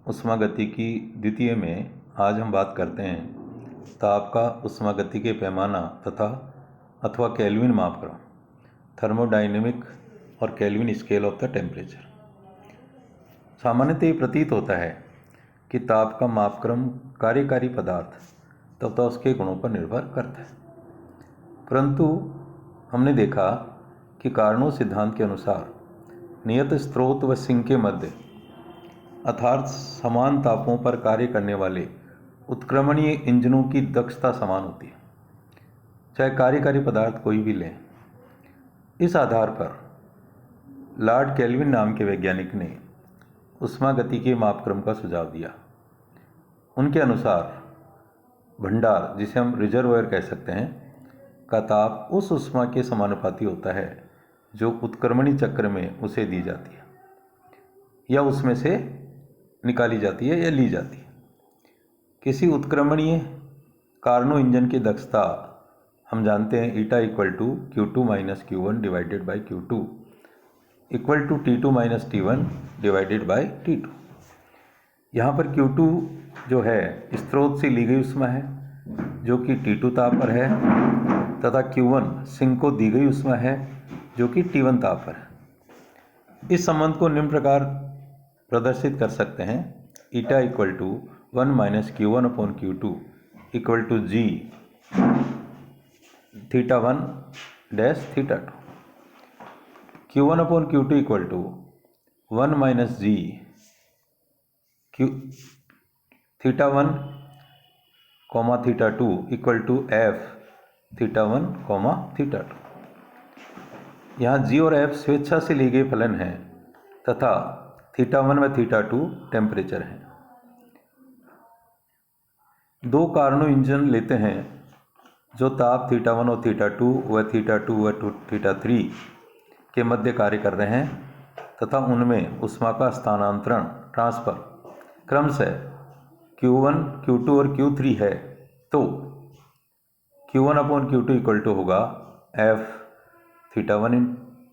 ऊष्मागतिकी द्वितीय में आज हम बात करते हैं ताप का ऊष्मागति के पैमाना तथा अथवा केल्विन मापक्रम, थर्मोडायनेमिक और kelvin scale of the temperature. सामान्यतः ये प्रतीत होता है कि ताप का मापक्रम कार्यकारी पदार्थ तथा उसके गुणों पर निर्भर करता है, परंतु हमने देखा कि कार्नोट सिद्धांत के अनुसार नियत स्रोत व सिंक के मध्य अर्थात समान तापों पर कार्य करने वाले उत्क्रमणीय इंजनों की दक्षता समान होती है, चाहे कार्यकारी पदार्थ कोई भी लें। इस आधार पर लॉर्ड केल्विन नाम के वैज्ञानिक ने ऊष्मागति के मापक्रम का सुझाव दिया। उनके अनुसार भंडार, जिसे हम रिजर्वोयर कह सकते हैं, का ताप उस ऊष्मा के समानुपाती होता है जो उत्क्रमणी चक्र में उसे दी जाती है या उसमें से निकाली जाती है या ली जाती है। किसी उत्क्रमणीय कार्नो इंजन की दक्षता हम जानते हैं eta equal to Q2 minus Q1 divided by Q2 equal to T2 minus T1 divided by T2। यहाँ पर Q2 जो है स्रोत से ली गई ऊष्मा है जो कि T2 ताप पर है, तथा Q1 सिंक को दी गई ऊष्मा है जो कि T1 ताप पर है। इस संबंध को निम्न प्रकार प्रदर्शित कर सकते हैं: eta equal to 1 minus Q1 upon Q2 equal to G theta 1 dash theta 2। Q1 upon Q2 equal to 1 minus G theta 1 comma theta 2 equal to F theta 1 comma theta 2। यहाँ G और F स्वेच्छा से ली गई फलन है तथा theta 1 व theta 2 temperature है। दो कार्नो इंजन लेते हैं जो ताप थीटा 1 और थीटा 2 व थीटा 2 व थीटा 3 के मध्य कार्य कर रहे हैं तथा उनमें ऊष्मा का स्थानांतरण ट्रांसफर क्रमशः Q1, Q2 और Q3 है, तो Q1 upon Q2 equal to होगा F theta 1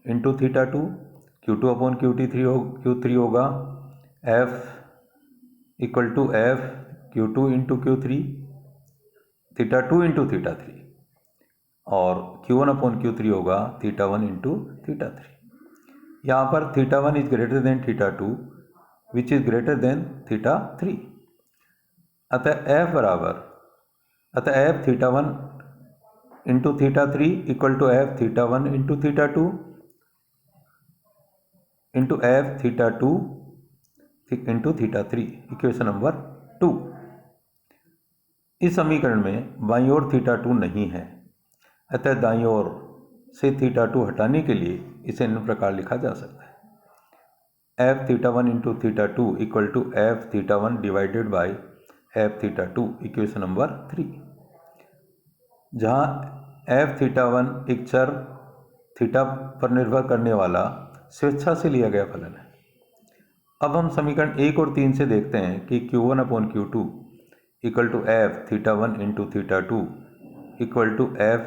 into theta 2, Q2 upon Q3 होगा F equal to F Q2 into Q3 theta 2 into theta 3, और Q1 अपॉन Q3 होगा थीटा 1 इंटू थीटा 3। यहाँ पर theta 1 is greater than theta 2 which is greater than theta 3। अतः F theta 1 into theta 3 equal to F theta 1 into theta 2 into F theta 2 into theta 3, equation number 2। इस समीकरण में बाईं ओर theta 2 नहीं है, अतः दाईं ओर से थीटा 2 हटाने के लिए इसे निम्न प्रकार लिखा जा सकता है: F theta 1 into theta 2 equal to F theta 1 divided by F theta 2, equation number 3। जहाँ F थीटा 1 एक चर थीटा पर निर्भर करने वाला स्वेच्छा से लिया गया फलन है। अब हम समीकरण 1 और 3 से देखते हैं कि Q1 upon Q2 equal to F theta 1 into theta 2 equal to F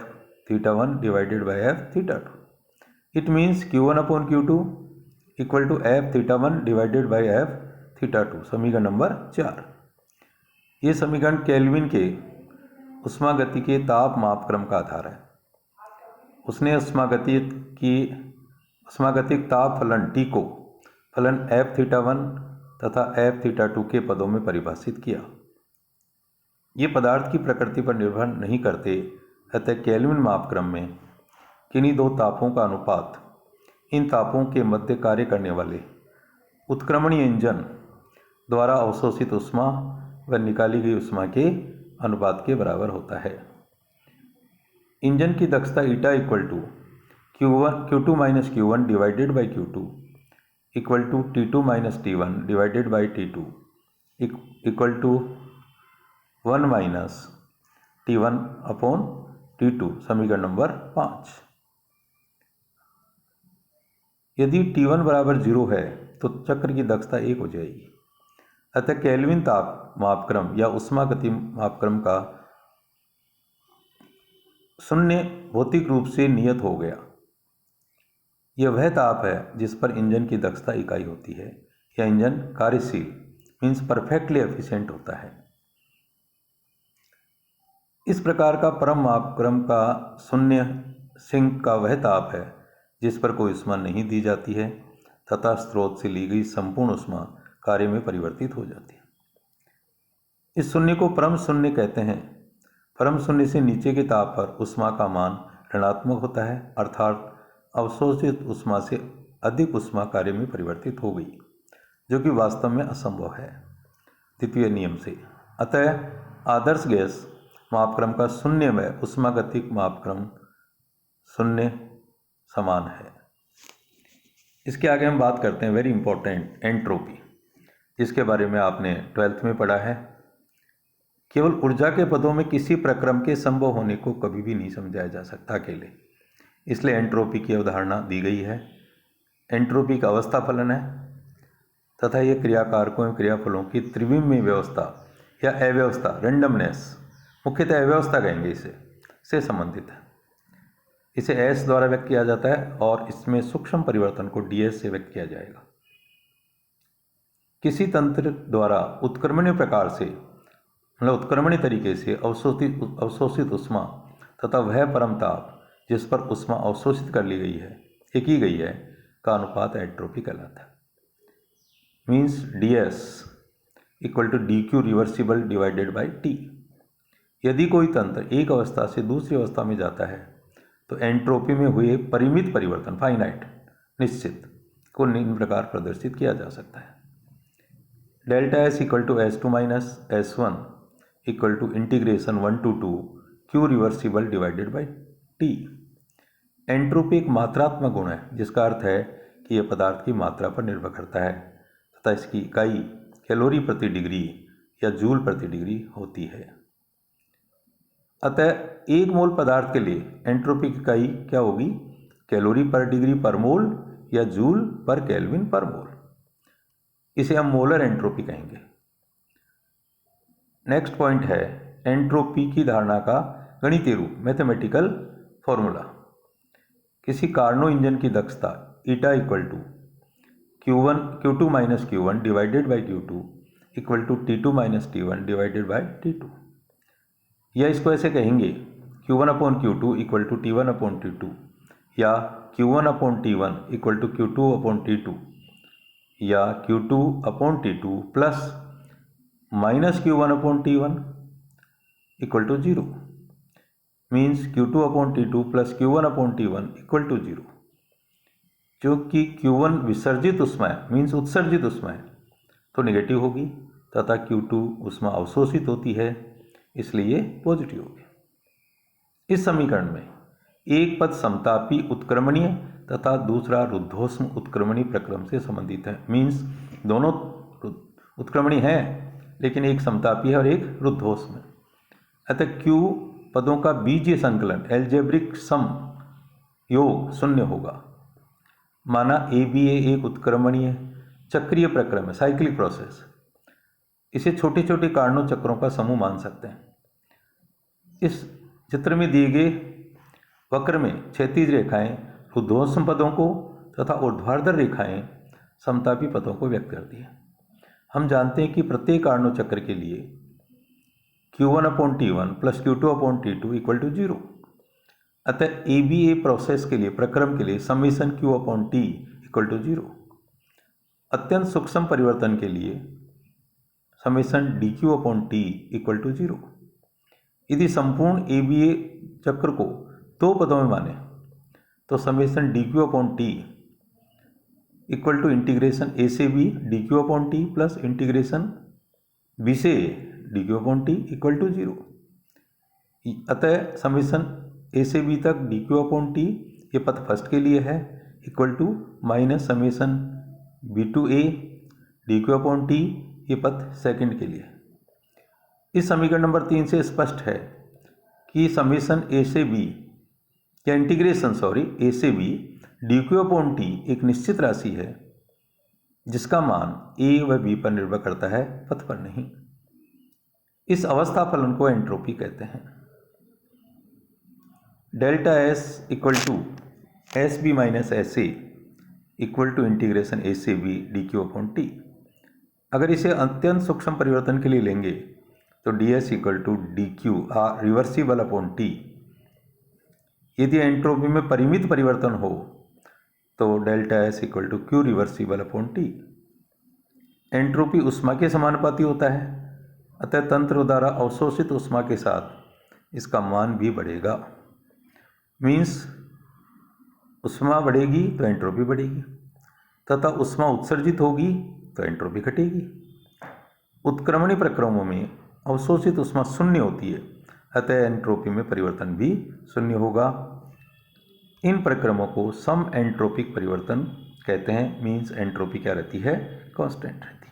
theta 1 divided by F theta 2। It means Q1 upon Q2 equal to F theta 1 divided by F theta 2, समीकरण नंबर 4। ये समीकरण kelvin के ऊष्मागति के ताप मापक्रम का आधार है। उसने ऊष्मागतिक ताप फलन T को फलन F थीटा 1 तथा F थीटा 2 के पदों में परिभाषित किया। ये पदार्थ की प्रकृति पर निर्भर नहीं करते, अतः केल्विन मापक्रम में किन्हीं दो तापों का अनुपात इन तापों के मध्य कार्य करने वाले उत्क्रमणीय इंजन द्वारा अवशोषित ऊष्मा व निकाली गई ऊष्मा के अनुपात के बराबर होता है। इंजन की दक्षता eta equal to Q2 minus Q1 divided by Q2 equal to T2 minus T1 divided by T2 equal to 1 minus T1 upon T2, समीकरण नंबर 5। यदि T1 बराबर 0 है तो चक्र की दक्षता 1 हो जाएगी। अतः केल्विन ताप मापक्रम या ऊष्मागति मापक्रम का शून्य भौतिक रूप से नियत हो गया। यह वह ताप है जिस पर इंजन की दक्षता इकाई होती है या इंजन कार्यशील मीन्स परफेक्टली एफिशिएंट होता है। इस प्रकार का परम मापक्रम का शून्य सिंक का वह ताप है जिस पर कोई ऊष्मा नहीं दी जाती है तथा स्रोत से ली गई संपूर्ण ऊष्मा कार्य में परिवर्तित हो जाती है। इस शून्य को परम शून्य कहते हैं। परम शून्य से नीचे के ताप पर ऊष्मा का मान ऋणात्मक होता है, अर्थात अवशोषित ऊष्मा से अधिक ऊष्मा कार्य में परिवर्तित हो गई, जो कि वास्तव में असंभव है द्वितीय नियम से। अतः आदर्श गैस मापक्रम का शून्य में ऊष्मागतिक मापक्रम शून्य समान है। इसके आगे हम बात करते हैं वेरी इंपॉर्टेंट एंट्रोपी, जिसके बारे में आपने 12th में पढ़ा है। केवल ऊर्जा के पदों में किसी प्रक्रम के संभव होने को कभी भी नहीं समझाया जा सकता अकेले, इसलिए एंट्रोपी की अवधारणा दी गई है। एंट्रोपी का अवस्था फलन है तथा यह क्रियाकारकों एवं क्रियाफलों की त्रिविमीय व्यवस्था या अव्यवस्था, रेंडमनेस, मुख्यतः अव्यवस्था कहेंगे इसे, से संबंधित है। इसे एस द्वारा व्यक्त किया जाता है और इसमें सूक्ष्म परिवर्तन को डीएस से व्यक्त किया जाएगा। किसी तंत्र द्वारा उत्क्रमणीय प्रकार से, मतलब उत्क्रमणीय तरीके से अवशोषित ऊष्मा तथा वह परम ताप जिस पर ऊष्मा अवशोषित कर ली गई है या की गई है का अनुपात एंट्रोपी कहलाता है। Means ds equal to dq reversible divided by t। यदि कोई तंत्र एक अवस्था से दूसरी अवस्था में जाता है तो एंट्रोपी में हुए परिमित परिवर्तन, फाइनाइट, निश्चित, को निम्न प्रकार प्रदर्शित किया जा सकता है। Delta S equal to S2 minus S1 equal to integration 1 to 2 q reversible divided by t। Entropy एक मात्रात्मक गुण है, जिसका अर्थ है कि यह पदार्थ की मात्रा पर निर्भर करता है तथा इसकी इकाई कैलोरी प्रति डिग्री या जूल प्रति डिग्री होती है। अतः एक मोल पदार्थ के लिए एंट्रोपी की इकाई क्या होगी? कैलोरी पर डिग्री पर मोल या जूल पर केल्विन पर मोल। इसे हम मोलर एंट्रोपी कहेंगे। नेक्स्ट पॉइंट है एंट्रोपी की धारणा का गणितीय रूप, मैथमेटिकल फॉर्मूला। किसी कार्नो इंजन की दक्षता eta equal to Q2 minus Q1 divided by Q2 equal to T2 minus T1 divided by T2, या इसको ऐसे कहेंगे Q1 upon Q2 equal to T1 upon T2, या Q1 upon T1 equal to Q2 upon T2, या Q2 upon T2 plus minus Q1 upon T1 equal to 0। Means Q2 upon T2 plus Q1 upon T1 equal to 0। जो कि Q1 विसर्जित ऊष्मा है, means उत्सर्जित ऊष्मा है, तो नेगेटिव होगी तथा Q2 ऊष्मा अवशोषित होती है, इसलिए पॉजिटिव होगी। इस समीकरण में एक पद समतापी उत्क्रमणीय तथा दूसरा रुद्धोष्म उत्क्रमणीय प्रक्रम से संबंधित है। मीन्स दोनों उत्क्रमणीय हैं लेकिन एक समतापी है और एक रुद्धोष्म है। अतः Q पदों का बीजीय संकलन, एल्जेब्रिक सम योग, शून्य होगा। माना ABA एक उत्क्रमणीय चक्रीय प्रक्रम है, साइक्लिक प्रोसेस। इसे छोटे छोटे कार्नो चक्रों का समूह मान सकते हैं। इस चित्र में दिए गए वक्र में क्षैतिज रेखाएं रुद्धोष्म पदों को तथा ऊर्ध्वाधर रेखाएं समतापी पदों को व्यक्त करती हैं। हम जानते हैं कि प्रत्येक कार्नो चक्र के लिए Q1 upon T1 plus Q2 upon T2 equal to 0। अतः ABA प्रोसेस के लिए, प्रक्रम के लिए summation Q upon T equal to 0। अत्यंत सूक्ष्म परिवर्तन के लिए summation dq upon T equal to 0। यदि संपूर्ण ABA चक्र को दो पदों में माने तो summation dq upon T equal to integration A से B dq upon T plus integration B से A dq upon T equal to 0। अतः समेशन A से B तक dq अपॉन T ये पद फर्स्ट के लिए है equal to minus summation B to A dq upon T ये पद सेकंड के लिए। इस समीकरण नंबर 3 से स्पष्ट है कि समेशन A से B या इंटीग्रेशन A से B dq अपॉन T एक निश्चित राशि है जिसका मान A व B पर निर्भर करता है, पथ पर नहीं। इस अवस्था फलन को एंट्रोपी कहते हैं। Delta S equal to SB minus SA equal to integration A से B dq अपॉन T। अगर इसे अत्यंत सूक्ष्म परिवर्तन के लिए लेंगे तो ds equal to D Q reversible upon T. यदि एंट्रोपी में परिमित परिवर्तन हो तो delta S equal to Q reversible upon T. Entropy ऊष्मा के समानुपाती होता है, अतः तंत्र द्वारा अवशोषित ऊष्मा के साथ इसका मान भी बढ़ेगा। मीन्स ऊष्मा बढ़ेगी तो एंट्रोपी बढ़ेगी तथा ऊष्मा उत्सर्जित होगी तो एंट्रोपी घटेगी। उत्क्रमणी प्रक्रमों में अवशोषित ऊष्मा शून्य होती है, अतः एंट्रोपी में परिवर्तन भी शून्य होगा। इन प्रक्रमों को सम एंट्रोपिक परिवर्तन कहते हैं। मीन्स एंट्रोपी क्या रहती है, कांस्टेंट रहती है।